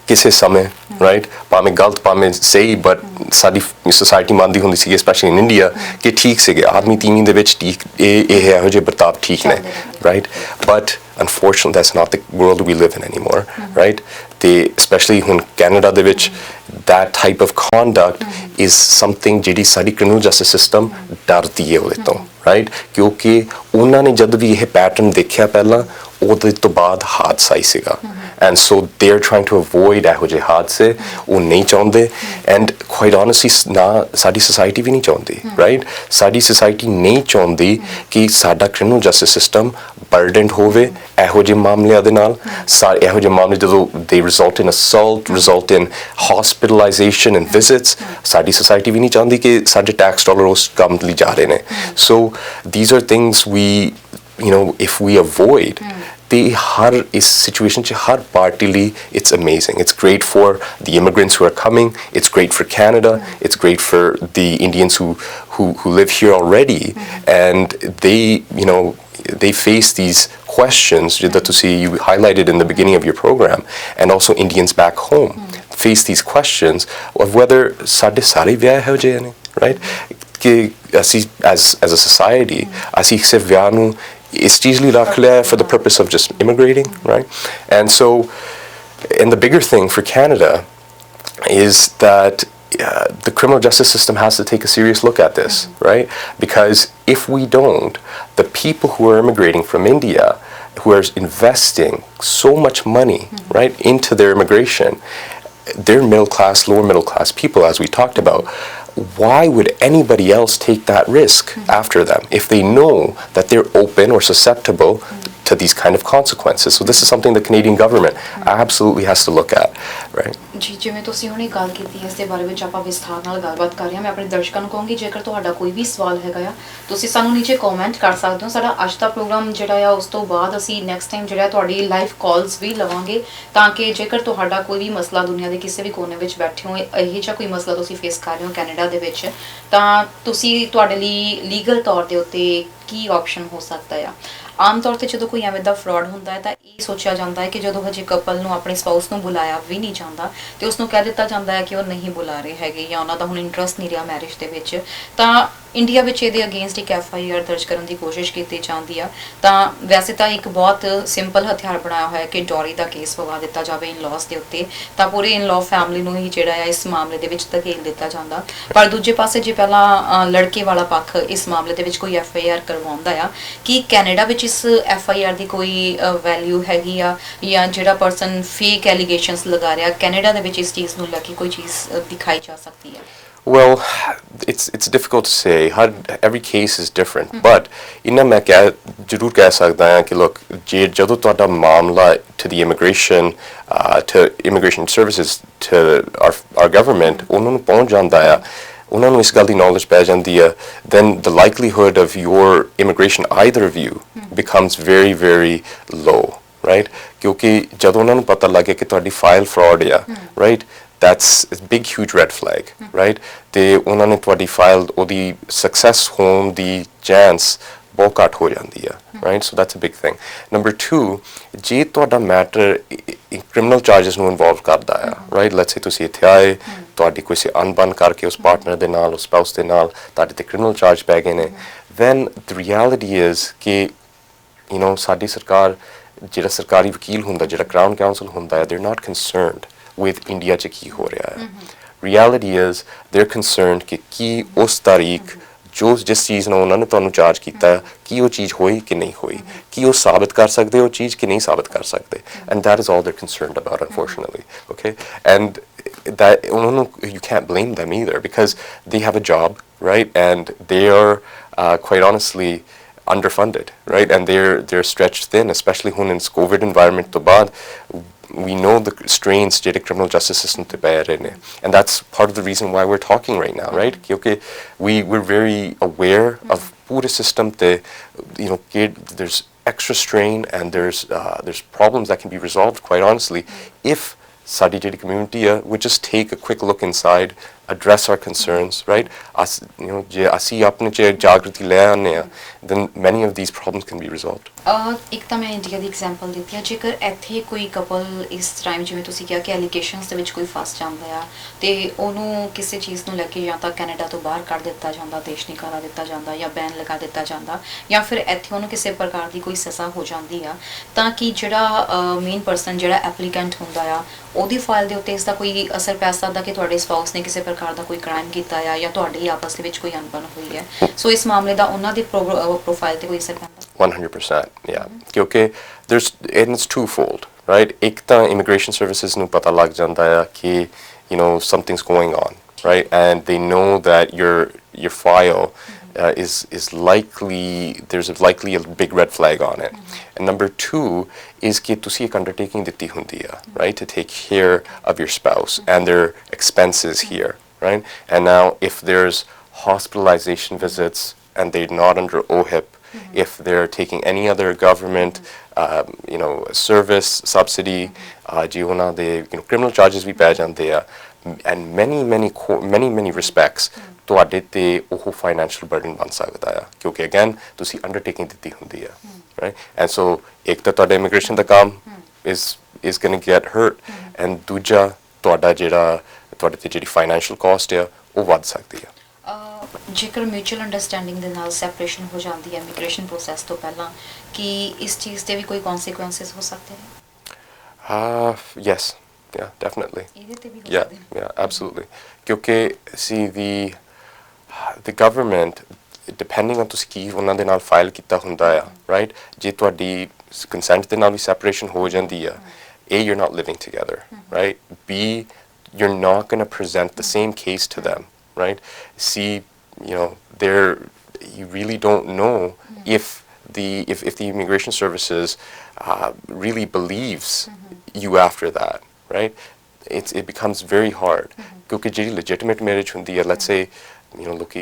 ਕਿਸੇ ਸਮੇਂ, right? ਭਾਵੇਂ ਗਲਤ ਭਾਵੇਂ ਸਹੀ, ਬਟ ਸਾਡੀ ਸੋਸਾਇਟੀ ਮੰਨਦੀ ਹੁੰਦੀ ਸੀ ਸਪੈਸ਼ਲੀ ਇਨ ਇੰਡੀਆ ਕਿ ਠੀਕ ਸੀਗੇ ਆਦਮੀ ਤੀਵੀਂ ਦੇ ਵਿੱਚ ਠੀਕ ਇਹ ਇਹੋ ਜਿਹੇ ਬਰਤਾਵ ਠੀਕ ਨੇ, right? But unfortunately that's not the world we live in anymore, right? ਤੇ especially ਹੁਣ ਕੈਨੇਡਾ ਦੇ ਵਿੱਚ that type of conduct is something ਜਿਹੜੀ ਸਾਡੀ criminal justice system ਡਰਦੀ ਹੈ ਉਹਦੇ ਤੋਂ, right? ਕਿਉਂਕਿ ਉਹਨਾਂ ਨੇ ਜਦ ਵੀ ਇਹ ਪੈਟਰਨ ਦੇਖਿਆ ਪਹਿਲਾਂ ਉਹਦੇ ਤੋਂ ਬਾਅਦ ਹਾਦਸਾ ਹੀ ਸੀਗਾ, and so they're trying to avoid ਇਹੋ ਜਿਹੇ ਹਾਦਸੇ, ਉਹ ਨਹੀਂ ਚਾਹੁੰਦੇ, and quite honestly ਨਾ ਸਾਡੀ society ਵੀ ਨਹੀਂ ਚਾਹੁੰਦੀ, right? ਸਾਡੀ society ਨਹੀਂ ਚਾਹੁੰਦੀ ਕਿ ਸਾਡਾ criminal justice system burdened ਹੋਵੇ ਇਹੋ ਜਿਹੇ ਮਾਮਲਿਆਂ ਦੇ ਨਾਲ, ਇਹੋ ਜਿਹੇ ਮਾਮਲੇ ਜਦੋਂ they result in assault, result in hospitalization and visits, ਸਾਡੀ society ਵੀ ਨਹੀਂ ਚਾਹੁੰਦੀ ਕਿ ਸਾਡੇ tax dollar ਉਸ ਕੰਮ ਲਈ ਜਾ ਰਹੇ ਨੇ. So these are things we, if we avoid, they har is situation ch har party li it's amazing. It's great for the immigrants who are coming, it's great for Canada, it's great for the Indians who live here already, and they face these questions that you highlighted in the beginning of your program, and also Indians back home face these questions of whether sade sare vyah ho jaye ne, right? Ki asi as a society asi se vyah nu is easily rakh liya for the purpose of just immigrating, right? And so, and the bigger thing for Canada is that the criminal justice system has to take a serious look at this, right? Because if we don't, the people who are immigrating from India, who are investing so much money, right, into their immigration, they're middle class, lower middle class people, as we talked about. Why would anybody else take that risk after them if they know that they're open or susceptible to these kind of consequences? So this is something the Canadian government absolutely has to look at, right? ਜੀ ਜਿਵੇਂ ਤੁਸੀਂ ਹੁਣੇ ਗੱਲ ਕੀਤੀ ਇਸ ਦੇ ਬਾਰੇ ਵਿੱਚ ਆਪਾਂ ਵਿਸਥਾਰ ਨਾਲ ਗੱਲਬਾਤ ਕਰ ਰਹੇ ਹਾਂ. ਮੈਂ ਆਪਣੇ ਦਰਸ਼ਕਾਂ ਨੂੰ ਕਹੂੰਗੀ ਜੇਕਰ ਤੁਹਾਡਾ ਕੋਈ ਵੀ ਸਵਾਲ ਹੈਗਾ ਆ ਤੁਸੀਂ ਸਾਨੂੰ ਨੀਚੇ ਕਮੈਂਟ ਕਰ ਸਕਦੇ ਹੋ. ਸਾਡਾ ਅੱਜ ਦਾ ਪ੍ਰੋਗਰਾਮ ਜਿਹੜਾ ਆ ਉਸ ਤੋਂ ਬਾਅਦ ਅਸੀਂ ਨੈਕਸਟ ਟਾਈਮ ਜਿਹੜਾ ਤੁਹਾਡੀ ਲਾਈਵ ਕਾਲਸ ਵੀ ਲਵਾਂਗੇ ਤਾਂ ਕਿ ਜੇਕਰ ਤੁਹਾਡਾ ਕੋਈ ਵੀ ਮਸਲਾ ਦੁਨੀਆ ਦੇ ਕਿਸੇ ਵੀ ਕੋਨੇ ਵਿੱਚ ਬੈਠੇ ਹੋ ਇਹੋ ਜਿਹਾ ਕੋਈ ਮਸਲਾ ਤੁਸੀਂ ਫੇਸ ਕਰ ਰਹੇ ਹੋ ਕੈਨੇਡਾ ਦੇ ਵਿੱਚ ਤਾਂ ਤੁਸੀਂ ਤੁਹਾਡੇ ਲਈ ਲੀਗਲ ਤੌਰ ਦੇ ਉੱਤੇ ਕੀ ਆਪਸ਼ਨ ਹੋ ਸਕਦਾ ਆ. ਆਮ ਤੌਰ ਤੇ ਜਦੋਂ ਕੋਈ ਐਵੇਂ ਦਾ ਫਰਾਡ ਹੁੰਦਾ ਹੈ ਤਾਂ ਇਹ ਸੋਚਿਆ ਜਾਂਦਾ ਹੈ ਕਿ ਜਦੋਂ ਹਜੇ ਕਪਲ ਨੂੰ ਆਪਣੇ ਸਪਾਊਸ ਨੂੰ ਬੁਲਾਇਆ ਵੀ ਨਹੀਂ ਜਾਂਦਾ ਤੇ ਉਸ ਨੂੰ ਕਹਿ ਦਿੱਤਾ ਜਾਂਦਾ ਹੈ ਕਿ ਉਹ ਨਹੀਂ ਬੁਲਾ ਰਹੇ ਹੈਗੇ ਜਾਂ ਉਹਨਾਂ ਦਾ ਹੁਣ ਇੰਟਰਸਟ ਨਹੀਂ ਰਿਹਾ ਮੈਰਿਜ ਦੇ ਵਿੱਚ, ਤਾਂ ਇੰਡੀਆ ਵਿੱਚ ਇਹਦੇ ਅਗੇਂਸਟ ਇੱਕ FIR ਦਰਜ ਕਰਨ ਦੀ ਕੋਸ਼ਿਸ਼ ਕੀਤੀ ਜਾਂਦੀ ਆ. ਤਾਂ ਵੈਸੇ ਤਾਂ ਇੱਕ ਬਹੁਤ ਸਿੰਪਲ ਹਥਿਆਰ ਬਣਾਇਆ ਹੋਇਆ ਕਿ ਡੋਰੀ ਦਾ ਕੇਸ ਪਵਾ ਦਿੱਤਾ ਜਾਵੇ ਇਨ-ਲॉज ਦੇ ਉੱਤੇ ਤਾਂ ਪੂਰੇ ਇਨ-ਲॉ ਫੈਮਿਲੀ ਨੂੰ ਹੀ ਜਿਹੜਾ ਆ ਇਸ ਮਾਮਲੇ ਦੇ ਵਿੱਚ ਧਕੇਲ ਦਿੱਤਾ ਜਾਂਦਾ. ਪਰ ਦੂਜੇ ਪਾਸੇ ਜੇ ਪਹਿਲਾਂ ਲੜਕੇ ਵਾਲਾ ਪੱਖ ਇਸ ਮਾਮਲੇ ਦੇ ਵਿੱਚ ਕੋਈ FIR ਕਰਵਾਉਂਦਾ ਆ ਕਿ ਕੈਨੇਡਾ ਵਿੱਚ ਇਸ FIR ਦੀ ਕੋਈ ਵੈਲਿਊ ਹੈਗੀ ਆ ਜਾਂ ਜਿਹੜਾ ਪਰਸਨ ਫੇਕ ਐਲੀਗੇਸ਼ਨਸ ਲਗਾ ਰਿਹਾ ਕੈਨੇਡਾ ਦੇ ਵਿੱਚ ਇਸ ਚੀਜ਼ ਨੂੰ ਲੈ ਕੇ ਕੋਈ ਚੀਜ਼ ਦਿਖਾਈ ਜਾ ਸਕਦੀ ਹੈ. Well, it's difficult to say. Every case is different. But inna मैं जरूर कह सकता हाँ कि look, जदों तुहाडा मामला to the immigration services to our government उन्हां नूं पहुंच जांदा है, उन्हां नूं इस गल दी knowledge पै जांदी है, then the likelihood of your immigration, either of you, becomes very, very low, right ਕਿਉਂਕਿ ਜਦੋਂ ਉਹਨਾਂ ਨੂੰ ਪਤਾ ਲੱਗੇ ਕਿ ਤੁਹਾਡੀ ਫਾਈਲ ਫਰਾਡ ਆ right that's a big huge red flag right ਤੇ ਉਹਨਾਂ ਨੇ ਤੁਹਾਡੀ ਫਾਈਲ ਉਹਦੀ ਸਕਸੈਸ ਹੋਣ ਦੀ ਚਾਂਸ ਬਹੁਤ ਘੱਟ ਹੋ ਜਾਂਦੀ ਆ right so that's a big thing number 2 ਜੇ ਤੁਹਾਡਾ ਮੈਟਰ ਕ੍ਰਿਮੀਨਲ ਚਾਰजेस ਨੂੰ ਇਨਵੋਲਵ ਕਰਦਾ ਆ right let's say ਤੁਸੀਂ ਇੱਥੇ ਆਏ ਤੁਹਾਡੀ ਕੋਈ ਅਣਬਣ ਕਰਕੇ ਉਸ ਪਾਰਟਨਰ ਦੇ ਨਾਲ ਉਸ ਸਪਾਊਸ ਦੇ ਨਾਲ ਤੁਹਾਡੇ ਤੇ ਕ੍ਰਿਮੀਨਲ ਚਾਰਜ ਪੈ ਗਏ ਨੇ then the reality is ਕਿ you know ਸਾਡੀ ਸਰਕਾਰ ਜਿਹੜਾ ਸਰਕਾਰੀ ਵਕੀਲ ਹੁੰਦਾ ਜਿਹੜਾ ਕਰਾਊਨ ਕਾਉਂਸਲ ਹੁੰਦਾ ਹੈ they're not concerned with India 'ਚ ਕੀ ਹੋ ਰਿਹਾ ਹੈ reality is they're concerned ਕਿ ਕੀ ਉਸ ਤਾਰੀਖ ਜਿਸ ਚੀਜ਼ ਨਾਲ ਉਹਨਾਂ ਨੇ ਤੁਹਾਨੂੰ ਚਾਰਜ ਕੀਤਾ ਕੀ ਉਹ ਚੀਜ਼ ਹੋਈ ਕਿ ਨਹੀਂ ਹੋਈ ਕੀ ਉਹ ਸਾਬਤ ਕਰ ਸਕਦੇ ਉਹ ਚੀਜ਼ ਕਿ ਨਹੀਂ ਸਾਬਤ ਕਰ ਸਕਦੇ and that is all they're concerned about unfortunately okay and that you can't blame them either because they have a job right and they are quite honestly underfunded right and they're stretched thin especially when in this COVID environment to baad we know the strains ਜਿਹੜੇ criminal justice system ਤੇ ਪੈ ਰਹੇ ਨੇ and that's part of the reason why we're talking right now right ਕਿਉਂਕਿ we're very aware of ਪੂਰੇ system ਤੇ you know there's extra strain and there's problems that can be resolved quite honestly if ਸਾਡੀ ਜਿਹੜੀ community would just take a quick look inside address our concerns right you know ਜੇ ਅਸੀਂ ਆਪਣੇ 'ਚ ਜਾਗਰਤੀ ਲੈ ਆਉਂਦੇ ਹਾਂ then many of these problems can be resolved ਇੱਕ ਤਾਂ ਮੈਂ ਇੰਡੀਆ ਦੀ ਐਗਜ਼ਾਮਪਲ ਦਿੱਤੀ ਆ ਜੇਕਰ ਇੱਥੇ ਕੋਈ ਕਪਲ ਇਸ ਟਾਈਮ ਜਿਵੇਂ ਤੁਸੀਂ ਕਿਹਾ ਕਿ ਐਲੀਗੇਸ਼ਨਸ ਦੇ ਵਿੱਚ ਕੋਈ ਫਸ ਜਾਂਦਾ ਆ ਤੇ ਉਹਨੂੰ ਕਿਸੇ ਚੀਜ਼ ਨੂੰ ਲੈ ਕੇ ਜਾਂ ਤਾਂ ਕੈਨੇਡਾ ਤੋਂ ਬਾਹਰ ਕੱਢ ਦਿੱਤਾ ਜਾਂਦਾ ਦੇਸ਼ ਨਿਕਾਲਾ ਦਿੱਤਾ ਜਾਂਦਾ ਜਾਂ ਬੈਨ ਲਗਾ ਦਿੱਤਾ ਜਾਂਦਾ ਜਾਂ ਫਿਰ ਇੱਥੇ ਉਹਨੂੰ ਕਿਸੇ ਪ੍ਰਕਾਰ ਦੀ ਕੋਈ ਸਜ਼ਾ ਹੋ ਜਾਂਦੀ ਆ ਤਾਂ ਕਿ ਜਿਹੜਾ ਮੇਨ ਪਰਸਨ ਜਿਹੜਾ ਐਪਲੀਕੈਂਟ ਹੁੰਦਾ ਆ ਉਹਦੀ ਫਾਈਲ ਦੇ ਉੱਤੇ ਇਸ ਦਾ ਕੋਈ ਅਸਰ ਪੈ ਸਕਦਾ ਕਿ ਤੁਹਾਡੇ ਸਪਾਊਸ ਨੇ ਕਿਸੇ ਪ੍ਰਕਾਰ ਦਾ ਕੋਈ ਕ੍ਰਾਈਮ ਕੀਤਾ ਆ ਜਾਂ ਤੁਹਾਡੀ ਆਪਸ ਦੇ ਵਿੱਚ ਕੋਈ ਅਣਬਣ ਹੋਈ ਹੈ ਸੋ ਇਸ ਮਾਮਲੇ ਦਾ ਉਹਨਾਂ ਦੀ ਪ੍ਰੋਫਾਈਲ ਤੇ ਕੋਈ ਅਸਰ ਪੈਂਦਾ 100% yeah ਕਿਉਂਕਿ and it's twofold right ਇੱਕ ਤਾਂ immigration services ਨੂੰ ਪਤਾ ਲੱਗ ਜਾਂਦਾ ਹੈ ਕਿ you know something's going on right and they know that your file is likely there's likely a big red flag on it and number 2 is ਕਿ ਤੁਸੀਂ ਇੱਕ undertaking ਦਿੱਤੀ ਹੁੰਦੀ ਆ right to take care of your spouse and their expenses here right and now if there's hospitalization visits and they're not under OHIP if they're taking any other government you know service subsidy ਜੀ ਉਹਨਾਂ ਦੇ you know criminal charges ਵੀ ਪੈ ਜਾਂਦੇ ਆ and many respects ਤੁਹਾਡੇ ਤੇ ਉਹ financial burden ਬਣ ਸਕਦਾ ਆ ਕਿਉਂਕਿ again ਤੁਸੀਂ undertaking ਦਿੱਤੀ ਹੁੰਦੀ ਆ right and so ਇੱਕ ਤਾਂ ਤੁਹਾਡਾ immigration ਦਾ ਕੰਮ is going to get hurt and ਦੂਜਾ ਤੁਹਾਡਾ ਜਿਹੜਾ ਤੁਹਾਡੇ ਤੇ ਜਿਹੜੀ financial cost ਆ ਉਹ ਵੱਧ ਸਕਦੀ ਆ ਜੇਕਰ ਮਿਊਚੁਅਲ ਅੰਡਰਸਟੈਂਡਿੰਗ ਦੇ ਨਾਲ ਸੈਪਰੇਸ਼ਨ ਹੋ ਜਾਂਦੀ ਹੈ ਇਮੀਗ੍ਰੇਸ਼ਨ ਪ੍ਰੋਸੈਸ ਤੋਂ ਪਹਿਲਾਂ ਕਿ ਇਸ ਚੀਜ਼ ਦੇ ਵੀ ਕੋਈ ਕਨਸੀਕੁਐਂਸਸ ਹੋ ਸਕਦੇ ਨੇ yes yeah definitely ਇਹਦੇ ਤੇ ਵੀ yeah absolutely ਕਿਉਂਕਿ see the government depending on ਤੁਸੀਂ ਕੀ ਉਹਨਾਂ ਦੇ ਨਾਲ ਫਾਈਲ ਕੀਤਾ ਹੁੰਦਾ ਆ right ਜੇ ਤੁਹਾਡੀ ਕੰਸੈਂਟ ਦੇ ਨਾਲ ਵੀ ਸੈਪਰੇਸ਼ਨ ਹੋ ਜਾਂਦੀ ਆ A you're not living together right B you're not going to present the same case to them right C you know you really don't know if the immigration services really believes you after that right it becomes very hard because ਜਿਹੜੀ legitimate marriage hundi hai let's say you know look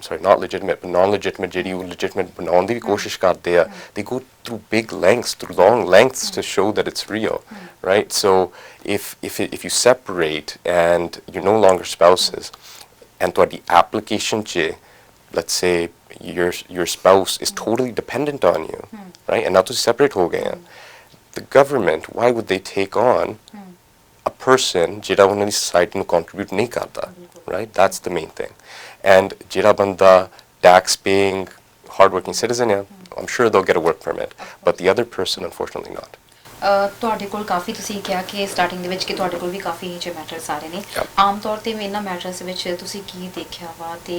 sorry not legitimate but non-legitimate ਜਿਹੜੀ legitimate ਬਣਾਉਣ ਦੀ ਵੀ ਕੋਸ਼ਿਸ਼ ਕਰਦੇ ਆ they go through big lengths through long lengths to show that it's real right so if you separate and you're no longer spouses and ਤੁਹਾਡੀ application 'ਚ let's say your spouse is totally dependent on you right and now ਤੁਸੀਂ separate ਹੋ ਗਏ ਆ the government why would they take on a person ਜਿਹੜਾ ਉਹਨਾਂ ਦੀ society ਨੂੰ contribute ਨਹੀਂ ਕਰਦਾ right that's the main thing and ਜਿਹੜਾ ਬੰਦਾ tax paying hardworking citizen I'm sure they'll get a work permit but the other person unfortunately not ਤੁਹਾਡੇ ਕੋਲ ਕਾਫੀ ਤੁਸੀਂ ਕਿਹਾ ਕਿ ਸਟਾਰਟਿੰਗ ਦੇ ਵਿੱਚ ਕਿ ਤੁਹਾਡੇ ਕੋਲ ਵੀ ਕਾਫੀ ਇਹ ਜਿਹੇ ਮੈਟਰਸ ਆ ਰਹੇ ਨੇ ਆਮ ਤੌਰ ਤੇ ਇਹਨਾਂ ਮੈਟਰਸ ਵਿੱਚ ਤੁਸੀਂ ਕੀ ਦੇਖਿਆ ਵਾ ਤੇ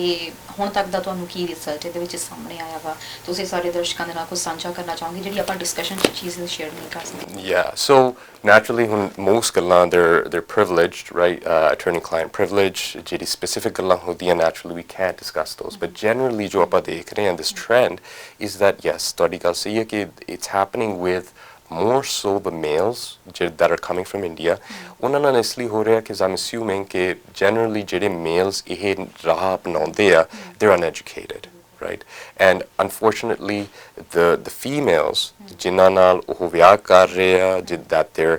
ਹੁਣ ਤੱਕ ਦਾ ਤੁਹਾਨੂੰ ਕੀ ਰਿਜ਼ਲਟ ਇਹਦੇ ਵਿੱਚ ਸਾਹਮਣੇ ਆਇਆ ਵਾ ਤੁਸੀਂ ਸਾਡੇ ਦਰਸ਼ਕਾਂ ਦੇ ਨਾਲ ਕੁਝ ਸਾਂਝਾ ਕਰਨਾ ਚਾਹੋਗੇ ਜਿਹੜੀ ਆਪਾਂ ਡਿਸਕਸ਼ਨ 'ਚ ਚੀਜ਼ ਸ਼ੇਅਰ ਨਹੀਂ ਕਰ ਸਕਦੇ yeah so naturally when most ਗੱਲਾਂ they're privileged right attorney client privilege ਜਿਹੜੀ specific ਗੱਲਾਂ ਹੁੰਦੀਆਂ naturally we can't discuss those but generally ਜੋ ਆਪਾਂ ਦੇਖ ਰਹੇ ਹਾਂ this trend is that yes ਤੁਹਾਡੀ ਗੱਲ ਸਹੀ ਹੈ ਕਿ it's happening with more so the males that are coming from India ਉਹਨਾਂ ਨਾਲ ਇਸ ਲਈ ਹੋ ਰਿਹਾ ਕਿ I'm assuming ਕਿ generally ਜਿਹੜੇ males ਇਹ ਰਾਹ ਅਪਣਾਉਂਦੇ ਆ they're uneducated right? And unfortunately, the females ਜਿਨ੍ਹਾਂ ਨਾਲ ਉਹ ਵਿਆਹ ਕਰ ਰਹੇ ਆ that they're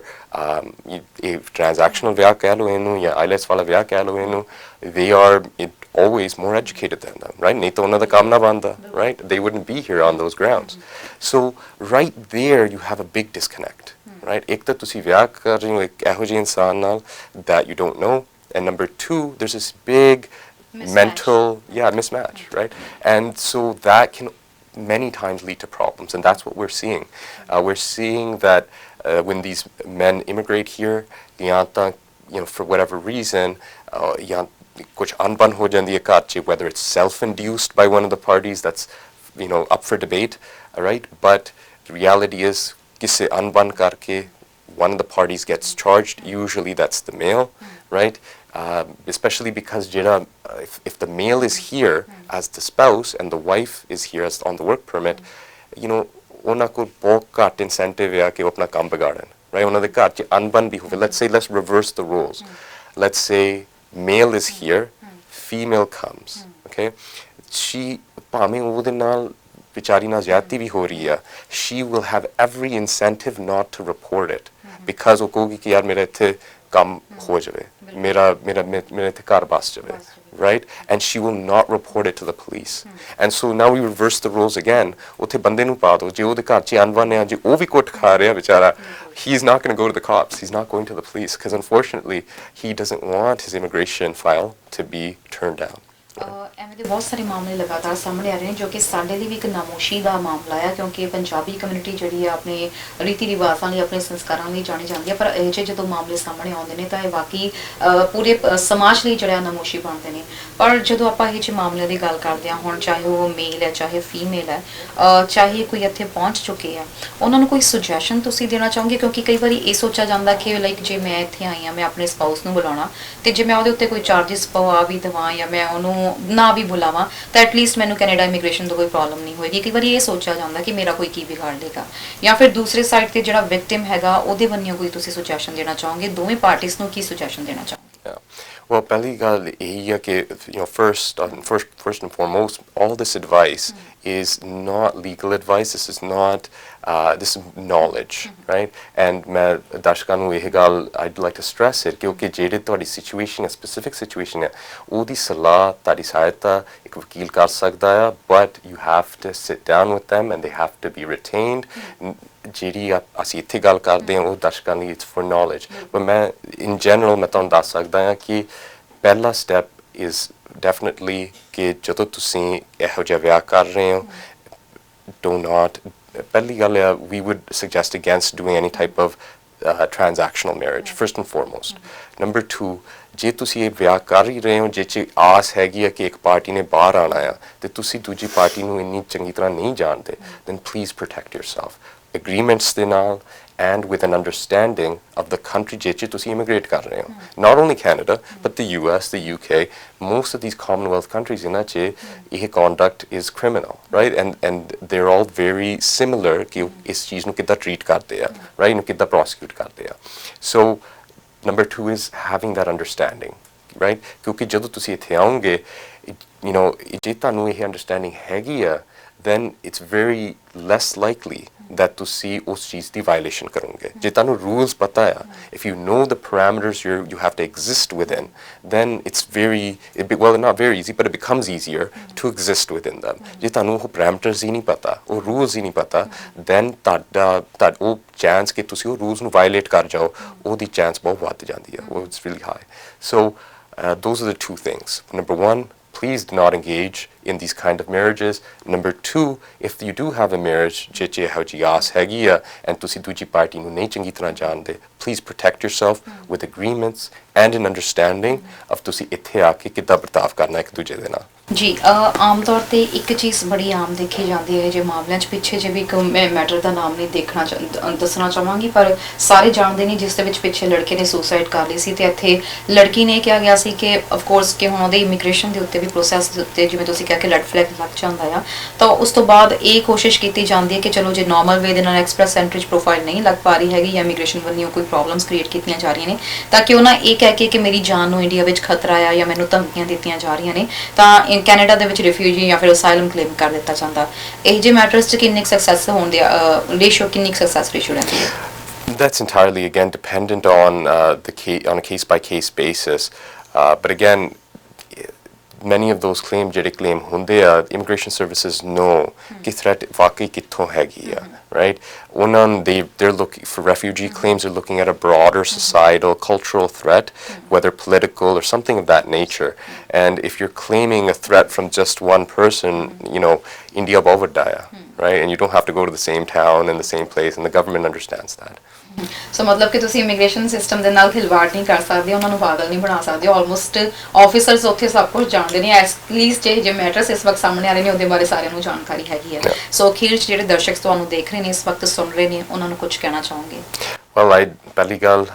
ਇਹ transactional ਵਿਆਹ ਕਹਿ ਲਓ ਇਹਨੂੰ ਜਾਂ IELTS ਵਾਲਾ ਵਿਆਹ ਕਹਿ ਲਓ ਇਹਨੂੰ, they are always more educated than them, right? ਨਹੀਂ ਤਾਂ ਉਹਨਾਂ ਦਾ ਕੰਮ ਨਾ ਬਣਦਾ, right? They wouldn't be here on those grounds. So right there you have a big disconnect, right? ਇੱਕ ਤਾਂ ਤੁਸੀਂ ਵਿਆਹ ਕਰ ਰਹੇ ਹੋ ਇੱਕ ਇਹੋ ਜਿਹੇ ਇਨਸਾਨ ਨਾਲ that you don't know, and number two, there's this big mismatch, right? And so that can many times lead to problems, and that's what we're seeing. We're seeing that when these men immigrate here, for whatever reason, kuch anban ho jandi hai ghar ch, whether it's self-induced by one of the parties, that's up for debate, right? But the reality is kisse anban karke one of the parties gets charged. Usually that's the male, right? Especially because if the male is here as the spouse and the wife is here as on the work permit, ਉਹਨਾਂ ਕੋਲ ਬਹੁਤ ਘੱਟ incentive ਹੈ ਕਿ ਉਹ ਆਪਣਾ ਕੰਮ ਵਿਗਾੜਨ, right? ਉਹਨਾਂ ਦੇ ਘਰ 'ਚ ਅਨਬਨ ਵੀ ਹੋਵੇ. Let's reverse the roles. Let's say male is here, female comes, okay? She ਭਾਵੇਂ ਉਹਦੇ ਨਾਲ ਵਿਚਾਰੀ ਨਾਲ ਜ਼ਿਆਦਤੀ ਵੀ ਹੋ ਰਹੀ ਆ, she will have every incentive not to report it, because ਉਹ ਕਹੂਗੀ ਕਿ ਯਾਰ ਮੇਰਾ ਇੱਥੇ ਕੰਮ ਹੋ ਜਾਵੇ, ਮੇਰਾ ਇੱਥੇ ਘਰ ਬਸ ਜਾਵੇ, right? And she will not report it to the police. And so now we reverse the roles again. ਉੱਥੇ ਬੰਦੇ ਨੂੰ ਪਾ ਦਿਓ, ਜੇ ਉਹਦੇ ਘਰ 'ਚ ਅਨਬਨ ਹੈ, ਜੇ ਉਹ ਵੀ ਕੁੱਟ ਖਾ ਰਿਹਾ ਵਿਚਾਰਾ, he's not going to go to the cops, he's not going to the police, because unfortunately he doesn't want his immigration file to be turned down. ਐਵੇਂ ਦੇ ਬਹੁਤ ਸਾਰੇ ਮਾਮਲੇ ਲਗਾਤਾਰ ਸਾਹਮਣੇ ਆ ਰਹੇ ਨੇ ਜੋ ਕਿ ਸਾਡੇ ਲਈ ਵੀ ਇੱਕ ਨਾਮੋਸ਼ੀ ਦਾ ਮਾਮਲਾ ਹੈ, ਕਿਉਂਕਿ ਪੰਜਾਬੀ ਕਮਿਊਨਿਟੀ ਜਿਹੜੀ ਆ ਆਪਣੇ ਰੀਤੀ ਰਿਵਾਜ਼ਾਂ ਲਈ, ਆਪਣੇ ਸੰਸਕਾਰਾਂ ਲਈ ਜਾਣੀ ਜਾਂਦੀ ਹੈ, ਪਰ ਇਹ ਜਿਹੇ ਜਦੋਂ ਮਾਮਲੇ ਸਾਹਮਣੇ ਆਉਂਦੇ ਨੇ ਤਾਂ ਇਹ ਵਾਕਈ ਪੂਰੇ ਸਮਾਜ ਲਈ ਜਿਹੜਾ ਨਾਮੋਸ਼ੀ ਬਣਦੇ ਨੇ। ਪਰ ਜਦੋਂ ਆਪਾਂ ਇਹ ਜਿਹੇ ਮਾਮਲਿਆਂ ਦੀ ਗੱਲ ਕਰਦੇ ਹਾਂ, ਹੁਣ ਚਾਹੇ ਉਹ ਮੇਲ ਹੈ ਚਾਹੇ ਫੀਮੇਲ ਹੈ, ਚਾਹੇ ਕੋਈ ਇੱਥੇ ਪਹੁੰਚ ਚੁੱਕੇ ਆ, ਉਹਨਾਂ ਨੂੰ ਕੋਈ ਸੁਜੈਸ਼ਨ ਤੁਸੀਂ ਦੇਣਾ ਚਾਹੋਗੇ? ਕਿਉਂਕਿ ਕਈ ਵਾਰੀ ਇਹ ਸੋਚਿਆ ਜਾਂਦਾ ਕਿ ਲਾਈਕ ਜੇ ਮੈਂ ਇੱਥੇ ਆਈ ਹਾਂ, ਮੈਂ ਆਪਣੇ ਸਪਾਊਸ ਨੂੰ ਬੁਲਾਉਣਾ, ਤੇ ਜੇ ਮੈਂ ਉਹਦੇ ਉੱਤੇ ਕੋਈ ਚਾਰਜਿਸ ਪਵਾ ਵੀ ਦੇਵਾਂ ਜਾਂ ਮੈਂ ਉਹਨੂੰ ਨਾ ਵੀ ਬੁਲਾਵਾਂ ਤਾਂ ਐਟਲੀਸਟ ਮੈਨੂੰ ਕੈਨੇਡਾ ਇਮੀਗ੍ਰੇਸ਼ਨ ਤੋਂ ਕੋਈ ਪ੍ਰੋਬਲਮ ਨਹੀਂ ਹੋਏਗੀ। ਕਈ ਵਾਰੀ ਇਹ ਸੋਚਿਆ ਜਾਂਦਾ ਕਿ ਮੇਰਾ ਕੋਈ ਕੀ ਵਿਗਾੜ ਦੇਗਾ, ਜਾਂ ਫਿਰ ਦੂਸਰੇ ਸਾਈਡ ਤੇ ਜਿਹੜਾ ਵਿਕਟਿਮ ਹੈਗਾ ਉਹਦੇ ਬੰਨਿਓ ਕੋਈ ਤੁਸੀਂ ਸੁਜੈਸ਼ਨ ਦੇਣਾ ਚਾਹੋਗੇ? ਦੋਵੇਂ ਪਾਰਟੀਆਂ ਨੂੰ ਕੀ ਸੁਜੈਸ਼ਨ ਦੇਣਾ ਚਾਹੋਗੇ? Well, ਪਹਿਲੀ ਗੱਲ ਇਹ ਹੈ ਕਿ first and foremost, all this advice is not legal advice. This is not this is knowledge, right? And ਮੈਂ ਦਰਸ਼ਕਾਂ ਨੂੰ ਇਹ ਗੱਲ I'd like to stress it, ਕਿਉਂਕਿ ਜਿਹੜੀ ਤੁਹਾਡੀ situation ਹੈ, specific situation ਹੈ, ਉਹਦੀ ਸਲਾਹ ਤੁਹਾਡੀ ਸਹਾਇਤਾ ਇੱਕ ਵਕੀਲ ਕਰ ਸਕਦਾ ਹੈ, but you have to sit down with them and they have to be retained. ਜਿਹੜੀ ਅਸੀਂ ਇੱਥੇ ਗੱਲ ਕਰਦੇ ਹਾਂ ਉਹ ਦਰਸ਼ਕਾਂ ਲਈ it's for knowledge, but ਮੈਂ in general ਮੈਂ ਤੁਹਾਨੂੰ ਦੱਸ ਸਕਦਾ ਹਾਂ ਕਿ ਪਹਿਲਾ step is definitely ਕਿ ਜਦੋਂ ਤੁਸੀਂ ਇਹੋ ਜਿਹਾ ਵਿਆਹ ਕਰ ਰਹੇ ਹੋ, do not, ਪਹਿਲੀ ਗੱਲ ਹੈ we would suggest against doing any type of transactional marriage, first and foremost. Number two, ਜੇ ਤੁਸੀਂ ਇਹ ਵਿਆਹ ਕਰ ਹੀ ਰਹੇ ਹੋ ਜਿਹ 'ਚ ਆਸ ਹੈਗੀ ਹੈ ਕਿ ਇੱਕ ਪਾਰਟੀ ਨੇ ਬਾਹਰ ਆਉਣਾ ਆ ਤੇ ਤੁਸੀਂ ਦੂਜੀ ਪਾਰਟੀ ਨੂੰ ਇੰਨੀ ਚੰਗੀ ਤਰ੍ਹਾਂ ਨਹੀਂ ਜਾਣਦੇ, then please protect yourself. Agreements ਦੇ ਨਾਲ and with an understanding of the country ਜਿਹਦੇ 'ਚ ਤੁਸੀਂ immigrate ਕਰ ਰਹੇ ਹੋ. Not only Canada, but the US, the UK, most of these Commonwealth countries ਇਹਨਾਂ 'ਚ ਇਹ conduct is criminal, right? And they're all very similar ਕਿ ਇਸ ਚੀਜ਼ ਨੂੰ ਕਿੱਦਾਂ treat ਕਰਦੇ ਆ, right? ਇਹਨੂੰ ਕਿੱਦਾਂ prosecute ਕਰਦੇ ਆ. So number two is having that understanding, right? ਕਿਉਂਕਿ ਜਦੋਂ ਤੁਸੀਂ ਇੱਥੇ ਆਓਗੇ, ਜੇ ਤੁਹਾਨੂੰ ਇਹ understanding ਹੈਗੀ ਆ, then it's very less likely that ਤੁਸੀਂ ਉਸ ਚੀਜ਼ ਦੀ violation ਕਰੋਗੇ. ਜੇ ਤੁਹਾਨੂੰ rules ਪਤਾ ਆ, if you know the parameters you have to exist within, then it's not very easy, but it becomes easier to exist within them. ਜੇ ਤੁਹਾਨੂੰ ਉਹ parameters ਹੀ ਨਹੀਂ ਪਤਾ, ਉਹ rules ਹੀ ਨਹੀਂ ਪਤਾ, then ਤੁਹਾਡਾ ਉਹ chance ਕਿ ਤੁਸੀਂ ਉਹ rules ਨੂੰ violate ਕਰ ਜਾਓ, ਉਹਦੀ chance ਬਹੁਤ ਵੱਧ ਜਾਂਦੀ ਹੈ, it's really high. So those are the two things. Number one, please do not engage in these kind of marriages. Number two, if you do have a marriage ਜਿਹਦੇ ਇਹੋ ਜਿਹੀ ਆਸ ਹੈਗੀ ਆ and ਤੁਸੀਂ ਦੂਜੀ ਪਾਰਟੀ ਨੂੰ ਨਹੀਂ ਚੰਗੀ ਤਰ੍ਹਾਂ ਜਾਣਦੇ, please protect yourself with agreements and an understanding of ਤੁਸੀਂ ਇੱਥੇ ਆ ਕੇ ਕਿੱਦਾਂ ਵਰਤਾਵ ਕਰਨਾ ਇੱਕ ਦੂਜੇ ਦੇ ਨਾਲ। ਜੀ ਆਮ ਤੌਰ ਤੇ ਇੱਕ ਚੀਜ਼ ਬੜੀ ਆਮ ਦੇਖੀ ਜਾਂਦੀ ਹੈ ਜੇ ਮਾਮਲਿਆਂ 'ਚ, ਪਿੱਛੇ ਜੇ ਵੀ ਇੱਕ ਮੈਂ ਮੈਟਰ ਦਾ ਨਾਮ ਨਹੀਂ ਦੱਸਣਾ ਚਾਹਾਂਗੀ, ਪਰ ਸਾਰੇ ਜਾਣਦੇ ਨੇ, ਜਿਸ ਦੇ ਵਿੱਚ ਪਿੱਛੇ ਲੜਕੇ ਨੇ ਸੁਸਾਈਡ ਕਰ ਲਈ ਸੀ ਤੇ ਇੱਥੇ ਲੜਕੀ ਨੇ ਕਿਹਾ ਗਿਆ ਸੀ ਕਿ ਅਫਕੋਰਸ ਕਿ ਹੁਣ ਉਹਦੇ ਇਮੀਗ੍ਰੇਸ਼ਨ ਦੇ ਉੱਤੇ ਵੀ ਪ੍ਰੋਸੈਸ ਦੇ ਉੱਤੇ ਜਿਵੇਂ ਤੁਸੀਂ ਕਿਹਾ ਕਿ ਰੈੱਡ ਫਲੈਗ ਲੱਗ ਜਾਂਦਾ ਆ, ਤਾਂ ਉਸ ਤੋਂ ਬਾਅਦ ਇਹ ਕੋਸ਼ਿਸ਼ ਕੀਤੀ ਜਾਂਦੀ ਹੈ ਕਿ ਚਲੋ ਜੇ ਨਾਰਮਲ ਵੇ ਦੇ ਨਾਲ ਐਕਸਪ੍ਰੈਸ ਐਂਟਰੀ 'ਚ ਪ੍ਰੋਫਾਈਲ ਨਹੀਂ ਲੱਗ ਪਾ ਰਹੀ ਹੈਗੀ ਜਾਂ ਇਮੀਗ੍ਰੇਸ਼ਨ ਵੱਲੋਂ ਕੋਈ ਪ੍ਰੋਬਲਮਸ ਕ੍ਰੀਏਟ ਕੀਤੀਆਂ ਜਾ ਰਹੀਆਂ ਨੇ, ਤਾਂ ਕਿ ਉਹਨਾਂ ਇਹ ਕਹਿ ਕੇ ਕਿ ਮੇਰੀ ਜਾਨ ਨੂੰ ਇੰਡੀਆ ਵਿੱਚ ਖਤਰਾ ਆ ਜਾਂ ਮੈਨੂੰ ਧਮਕੀਆਂ ਦਿੱਤੀਆਂ ਜਾ ਰਹੀਆਂ ਨੇ, ਤਾਂ ਕੈਨੇਡਾ ਦੇ ਵਿੱਚ ਰਿਫਿਊਜੀ ਜਾਂ ਫਿਰ ਅਸਾਈਲਮ ਕਲੇਮ ਕਰ ਦਿੱਤਾ ਜਾਂਦਾ, ਇਹ ਜਿਹੇ ਮੈਟਰਸ 'ਚ ਕਿੰਨੀ ਸਕਸੈਸ ਹੋਣ ਦੀ ਰੇਸ਼ੋ, ਕਿੰਨੀ ਸਕਸੈਸ ਰੇਸ਼ੋ ਰਹਿੰਦੀ ਹੈ? That's entirely again dependent on on a case by case basis, but again, many of those claims ਜਿਹੜੇ claim ਹੁੰਦੇ ਆ, immigration services know ਕਿ threat ਵਾਕਈ ਕਿੱਥੋਂ ਹੈਗੀ ਆ, right? ਉਹਨਾਂ they're looking for refugee claims, are looking at a broader societal cultural threat, whether political or something of that nature. And if you're claiming a threat from just one person, you know, India ਬਹੁਤ ਵੱਡਾ ਆ, right? And you don't have to go to the same town and the same place, and the government understands that. ਸੋ ਮਤਲਬ ਕਿ ਤੁਸੀਂ ਇਮੀਗ੍ਰੇਸ਼ਨ ਸਿਸਟਮ ਦੇ ਨਾਲ ਖਿਲਵਾੜ ਨਹੀਂ ਕਰ ਸਕਦੇ, ਉਹਨਾਂ ਨੂੰ ਪਾਗਲ ਨਹੀਂ ਬਣਾ ਸਕਦੇ। ਆਲਮੋਸਟ ਆਫੀਸਰਸ ਉੱਥੇ ਸਭ ਕੁਝ ਜਾਣਦੇ ਨੇ, ਐਟਲੀਸਟ ਇਹ ਜੇ ਮੈਟਰਸ ਇਸ ਵਕਤ ਸਾਹਮਣੇ ਆ ਰਹੇ ਨੇ ਉਹਦੇ ਬਾਰੇ ਸਾਰਿਆਂ ਨੂੰ ਜਾਣਕਾਰੀ ਹੈਗੀ ਹੈ। ਸੋ ਅਖੀਰ 'ਚ ਜਿਹੜੇ ਦਰਸ਼ਕ ਤੁਹਾਨੂੰ ਦੇਖ ਰਹੇ ਨੇ, ਇਸ ਵਕਤ ਸੁਣ ਰਹੇ ਨੇ, ਉਹਨਾਂ ਨੂੰ ਕੁਝ ਕਹਿਣਾ ਚਾਹੋਗੇ? Well, ਪਹਿਲੀ ਗੱਲ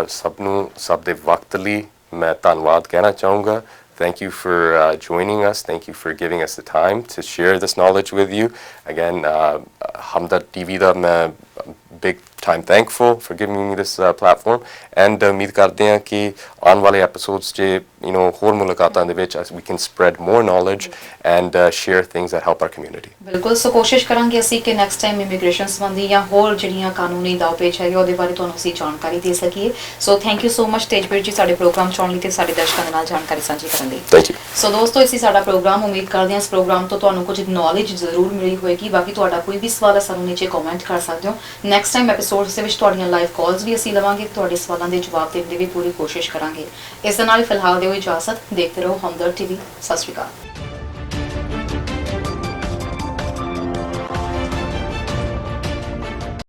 ਸਭ ਨੂੰ ਸਭ ਦੇ ਵਕਤ ਲਈ ਮੈਂ ਧੰਨਵਾਦ ਕਹਿਣਾ ਚਾਹੂੰਗਾ। Thank you for joining us. Thank you for giving us the time to share this knowledge with you. Again, Hamdard TV da main big time thankful for giving me this platform, and ਉਮੀਦ ਕਰਦੇ ਹਾਂ ਕਿ ਆਉਣ ਵਾਲੇ episodes 'ਚ you know ਹੋਰ ਮੁਲਾਕਾਤਾਂ ਦੇ ਵਿੱਚ we can spread more knowledge and share things that help our community. ਬਿਲਕੁਲ। ਸੋ ਕੋਸ਼ਿਸ਼ ਕਰਾਂਗੇ ਅਸੀਂ ਕਿ ਨੈਕਸਟ ਟਾਈਮ ਇਮੀਗ੍ਰੇਸ਼ਨ ਸੰਬੰਧੀ ਜਾਂ ਹੋਰ ਜਿਹੜੀਆਂ ਕਾਨੂੰਨੀ ਦਾਅ-ਪੇਚ ਹੈਗੇ ਉਹਦੇ ਬਾਰੇ ਤੁਹਾਨੂੰ ਅਸੀਂ ਜਾਣਕਾਰੀ ਦੇ ਸਕੀਏ। So thank you so much Tejveer ਜੀ ਸਾਡੇ ਪ੍ਰੋਗਰਾਮ 'ਚ ਆਉਣ ਲਈ ਤੇ ਸਾਡੇ ਦਰਸ਼ਕਾਂ ਦੇ ਨਾਲ ਜਾਣਕਾਰੀ ਸਾਂਝੀ ਕਰਨ ਲਈ। Thank you. ਸੋ ਦੋਸਤੋ, ਇਸੀ ਸਾਡਾ ਪ੍ਰੋਗਰਾਮ, ਉਮੀਦ ਕਰਦੇ ਹਾਂ ਇਸ ਪ੍ਰੋਗਰਾਮ ਤੋਂ ਤੁਹਾਨੂੰ ਕੁਝ ਨੌਲੇਜ ਜ਼ਰੂਰ ਮਿਲੀ ਹੋਏਗੀ। ਬਾਕੀ ਤੁਹਾਡਾ ਕੋਈ ਵੀ ਸਵਾਲ ਹੈ ਸਾਨੂੰ ਨੀਚੇ ਕਮੈਂਟ ਕਰ ਸਕਦੇ ਹੋ। ਨੈਕਸਟ ਟਾਈਮ ਐਪੀਸੋਡਸ ਦੇ ਵਿੱਚ ਤੁਹਾਡੀਆਂ ਲਾਈਵ ਕਾਲਸ ਵੀ ਅਸੀਂ ਲਵਾਂਗੇ, ਤੁਹਾਡੇ ਸਵਾਲਾਂ ਦੇ ਜਵਾਬ ਦੇਣ ਦੀ ਵੀ ਪੂਰੀ ਕੋਸ਼ਿਸ਼ ਕਰਾਂਗੇ। ਇਸ ਦੇ ਨਾਲ ਫਿਲਹਾਲ ਦਿਓ ਇਜਾਜ਼ਤ, ਦੇਖਦੇ ਰਹੋ ਹਮਦਰਦ ਟੀਵੀ। ਸਤਿ ਸ਼੍ਰੀ ਅਕਾਲ।